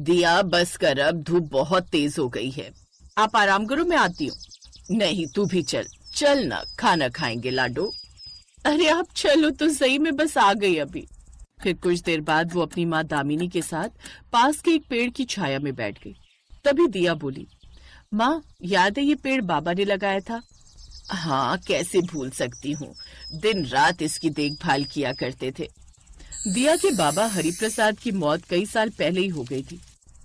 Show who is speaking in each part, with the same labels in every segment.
Speaker 1: दिया बस कर, अब धूप बहुत तेज हो गई है। आप आराम करो, मैं आती हूँ। नहीं, तू भी चल। चल ना, खाना खाएंगे लाडो। अरे आप चलो तो सही, मैं बस आ गई अभी। फिर कुछ देर बाद वो अपनी माँ दामिनी के साथ पास के एक पेड़ की छाया में बैठ गई। तभी दिया बोली, माँ याद है ये पेड़ बाबा ने लगाया था? हाँ, कैसे भूल सकती हूँ, दिन रात इसकी देखभाल किया करते थे। दिया के बाबा हरिप्रसाद की मौत कई साल पहले ही हो गई थी।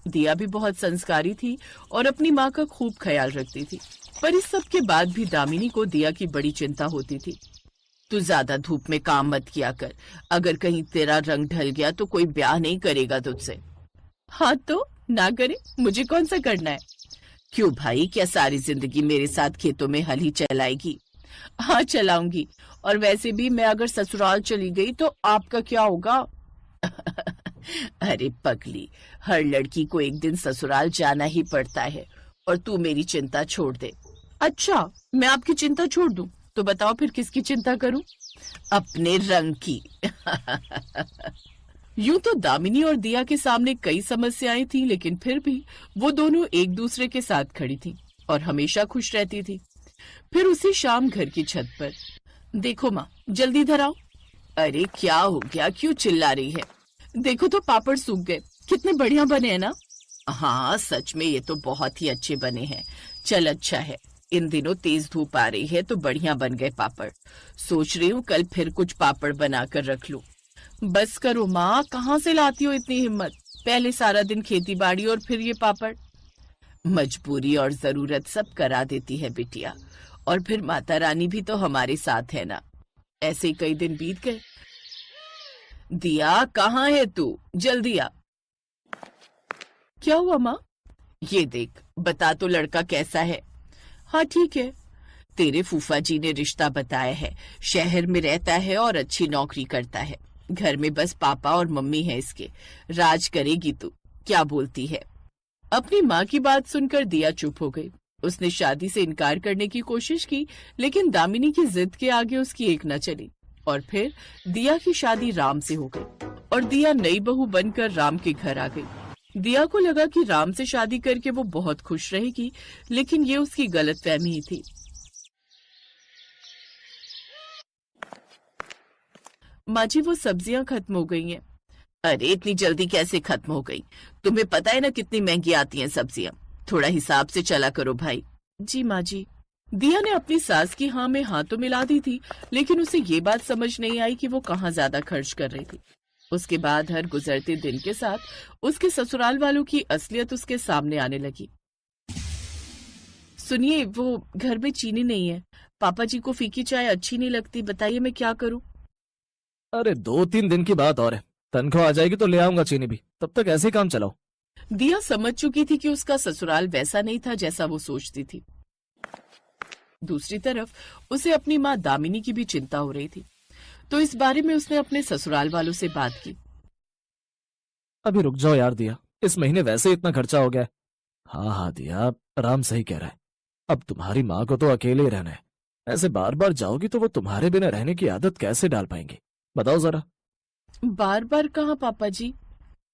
Speaker 1: दिया भी बहुत संस्कारी थी और अपनी माँ का खूब ख्याल रखती थी। पर इस सब के बाद भी दामिनी को दिया की बड़ी चिंता होती थी। तू ज्यादा धूप में काम मत किया कर, अगर कहीं तेरा रंग ढल गया तो कोई ब्याह नहीं करेगा तुझसे। हाँ तो ना करे, मुझे कौन सा करना है? क्यों भाई, क्या सारी जिंदगी मेरे साथ खेतों में हल ही चलाएगी? हाँ चलाऊंगी, और वैसे भी मैं अगर ससुराल चली गई तो आपका क्या होगा? अरे पगली, हर लड़की को एक दिन ससुराल जाना ही पड़ता है, और तू मेरी चिंता छोड़ दे। अच्छा, मैं आपकी चिंता छोड़ दूं तो बताओ फिर किसकी चिंता करूं? अपने रंग की। यूं तो दामिनी और दिया के सामने कई समस्याएं थी, लेकिन फिर भी वो दोनों एक दूसरे के साथ खड़ी थी और हमेशा खुश रहती थी। फिर उसी शाम घर की छत पर, देखो माँ, जल्दी इधर आओ। अरे क्या हो गया, क्यों चिल्ला रही है? देखो तो पापड़ सूख गए, कितने बढ़िया बने हैं ना? हाँ सच में, ये तो बहुत ही अच्छे बने हैं। चल अच्छा है, इन दिनों तेज धूप आ रही है तो बढ़िया बन गए पापड़। सोच रही हूँ कल फिर कुछ पापड़ बनाकर रख लूं। बस करो माँ, कहाँ से लाती हो इतनी हिम्मत? पहले सारा दिन खेती बाड़ी और फिर ये पापड़। मजबूरी और जरूरत सब करा देती है बिटिया, और फिर माता रानी भी तो हमारे साथ है ना। ऐसे ही कई दिन बीत गए। दिया कहाँ है तू, जल्दी आ। क्या हुआ माँ? ये देख, बता तो लड़का कैसा है? हाँ ठीक है। तेरे फूफा जी ने रिश्ता बताया है, शहर में रहता है और अच्छी नौकरी करता है। घर में बस पापा और मम्मी है इसके, राज करेगी तू, क्या बोलती है? अपनी माँ की बात सुनकर दिया चुप हो गई। उसने शादी से इनकार करने की कोशिश की, लेकिन दामिनी की जिद के आगे उसकी एक न चली, और फिर दिया की शादी राम से हो गई और दिया नई बहू बनकर राम के घर आ गई। दिया को लगा कि राम से शादी करके वो बहुत खुश रहेगी, लेकिन ये उसकी गलतफहमी ही थी। माँ जी, वो सब्जियां खत्म हो गई हैं। अरे इतनी जल्दी कैसे खत्म हो गई? तुम्हें पता है ना कितनी महंगी आती हैं सब्जियां। थोड़ा हिसाब से चला करो भाई। जी माँ जी। दिया ने अपनी सास की हाँ में हाँ तो मिला दी थी, लेकिन उसे ये बात समझ नहीं आई कि वो कहाँ ज्यादा खर्च कर रही थी। उसके बाद हर गुजरते दिन के साथ उसके ससुराल वालों की असलियत उसके सामने आने लगी। सुनिए, वो घर में चीनी नहीं है। पापा जी को फीकी चाय अच्छी नहीं लगती, बताइए मैं क्या करूं?
Speaker 2: अरे 2-3 दिन की बात और है, तनख्वाह आ जाएगी तो ले आऊंगा चीनी भी, तब तक ऐसे ही काम चलाओ।
Speaker 1: दिया समझ चुकी थी कि उसका ससुराल वैसा नहीं था जैसा वो सोचती थी। दूसरी तरफ उसे अपनी माँ दामिनी की भी चिंता हो रही थी, तो इस बारे में उसने अपने ससुराल वालों से बात की।
Speaker 2: अभी रुक जाओ यार दिया, इस महीने वैसे ही इतना खर्चा हो गया है। हाँ हाँ दिया, राम सही कह रहा है। अब तुम्हारी माँ को तो अकेले ही रहना है, ऐसे बार बार जाओगी तो वो तुम्हारे बिना रहने की आदत कैसे डाल पाएंगी, बताओ जरा।
Speaker 1: बार बार कहाँ पापा जी?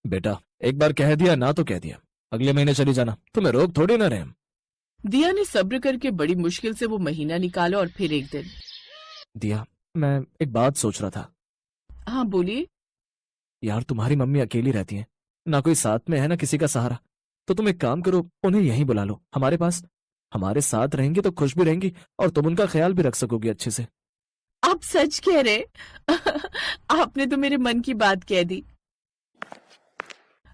Speaker 2: बेटा, एक बार कह दिया ना तो कह दिया, अगले महीने चली जाना, तुम्हें रोक थोड़ी ना रहे हम।
Speaker 1: दिया ने सब्र करके बड़ी मुश्किल से वो महीना निकाला, और फिर एक दिन।
Speaker 2: दिया, मैं एक बात सोच रहा था।
Speaker 1: हाँ बोलिए।
Speaker 2: यार तुम्हारी मम्मी अकेली रहती है, ना कोई साथ में है ना किसी का सहारा, तो तुम एक काम करो, उन्हें यहीं बुला लो हमारे पास। हमारे साथ रहेंगी तो खुश भी रहेंगी और तुम उनका ख्याल भी रख सकोगी अच्छे से।
Speaker 1: आप सच कह रहे? आपने तो मेरे मन की बात कह दी।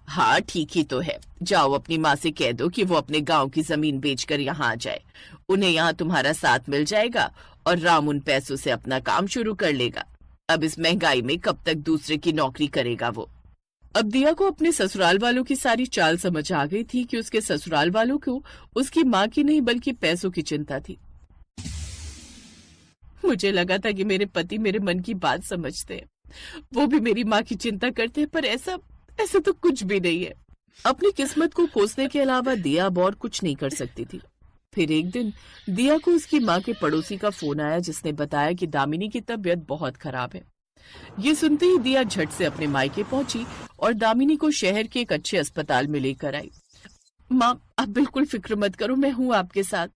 Speaker 1: हाँ ठीक ही तो है, जाओ अपनी माँ से कह दो कि वो अपने गांव की जमीन बेचकर यहाँ आ जाए। उन्हें यहाँ तुम्हारा साथ मिल जाएगा और राम उन पैसों से अपना काम शुरू कर लेगा। अब इस महंगाई में कब तक दूसरे की नौकरी करेगा वो? अब दिया को अपने ससुराल वालों की सारी चाल समझ आ गई थी कि उसके ससुराल वालों को उसकी माँ की नहीं बल्कि पैसों की चिंता थी। मुझे लगा था कि मेरे पति मेरे मन की बात समझते हैं, वो भी मेरी माँ की चिंता करते हैं, पर ऐसा ऐसा तो कुछ भी नहीं है। अपनी किस्मत को कोसने के अलावा दिया अब और कुछ नहीं कर सकती थी। फिर एक दिन दिया को उसकी माँ के पड़ोसी का फोन आया, जिसने बताया कि दामिनी की तबीयत बहुत खराब है। ये सुनते ही दिया झट से अपने मायके पहुंची और दामिनी को शहर के एक अच्छे अस्पताल में लेकर आई। माँ, आप बिल्कुल फिक्र मत करो, मैं हूँ आपके साथ।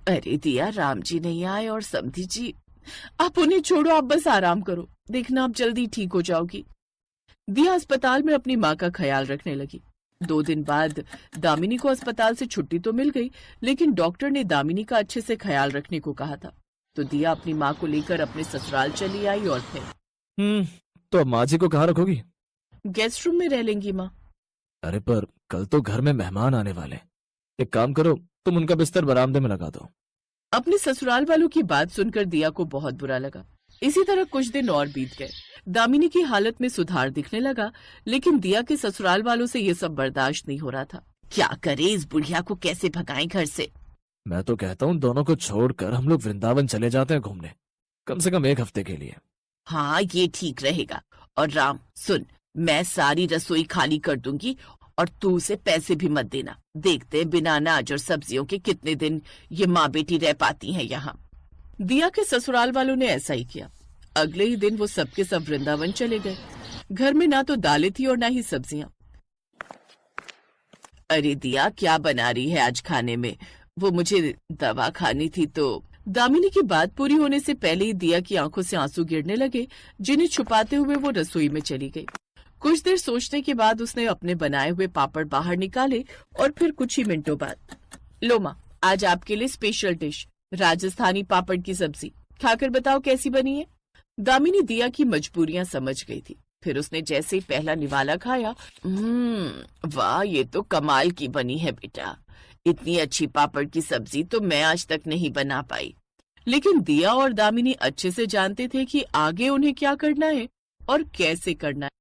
Speaker 1: अरे दिया, राम जी नहीं आए और समधी जी, आप उन्हें छोड़ो, आप बस आराम करो, देखना आप जल्दी ठीक हो जाओगी। दिया अस्पताल में अपनी माँ का ख्याल रखने लगी। 2 दिन बाद दामिनी को अस्पताल से छुट्टी तो मिल गई, लेकिन डॉक्टर ने दामिनी का अच्छे से ख्याल रखने को कहा था। तो दिया अपनी माँ को लेकर अपने ससुराल चली आई और फिर
Speaker 2: तो अब माँ जी को कहाँ रखोगी?
Speaker 1: गेस्ट रूम में रह लेंगी माँ।
Speaker 2: अरे पर कल तो घर में मेहमान आने वाले। एक काम करो, तुम उनका बिस्तर बरामदे में लगा दो।
Speaker 1: अपने ससुराल वालों की बात सुनकर दिया को बहुत बुरा लगा। इसी तरह कुछ दिन और बीत गए। दामिनी की हालत में सुधार दिखने लगा, लेकिन दिया के ससुराल वालों से ये सब बर्दाश्त नहीं हो रहा था। क्या करे, इस बुढ़िया को कैसे भगाएं घर से।
Speaker 2: मैं तो कहता हूँ दोनों को छोड़कर हम लोग वृंदावन चले जाते हैं घूमने, कम से कम 1 हफ्ते के लिए।
Speaker 1: हाँ, ये ठीक रहेगा। और राम सुन, मैं सारी रसोई खाली कर दूंगी और तू उसे पैसे भी मत देना। देखते हैं बिना अनाज और सब्जियों के कितने दिन ये माँ बेटी रह पाती हैं यहाँ। दिया के ससुराल वालों ने ऐसा ही किया। अगले ही दिन वो सबके सब वृंदावन चले गए। घर में ना तो दालें थी और ना ही सब्जियां। अरे दिया, क्या बना रही है आज खाने में? वो मुझे दवा खानी थी तो। दामिनी की बात पूरी होने से पहले ही दिया की आंखों से आंसू गिरने लगे, जिन्हें छुपाते हुए वो रसोई में चली गई। कुछ देर सोचने के बाद उसने अपने बनाए हुए पापड़ बाहर निकाले और फिर कुछ ही मिनटों बाद, लो माँ, आज आपके लिए स्पेशल डिश, राजस्थानी पापड़ की सब्जी, खाकर बताओ कैसी बनी है। दामिनी दिया की मजबूरियां समझ गई थी। फिर उसने जैसे ही पहला निवाला खाया, वाह, ये तो कमाल की बनी है बेटा। इतनी अच्छी पापड़ की सब्जी तो मैं आज तक नहीं बना पाई। लेकिन दिया और दामिनी अच्छे से जानते थे कि आगे उन्हें क्या करना है और कैसे करना है।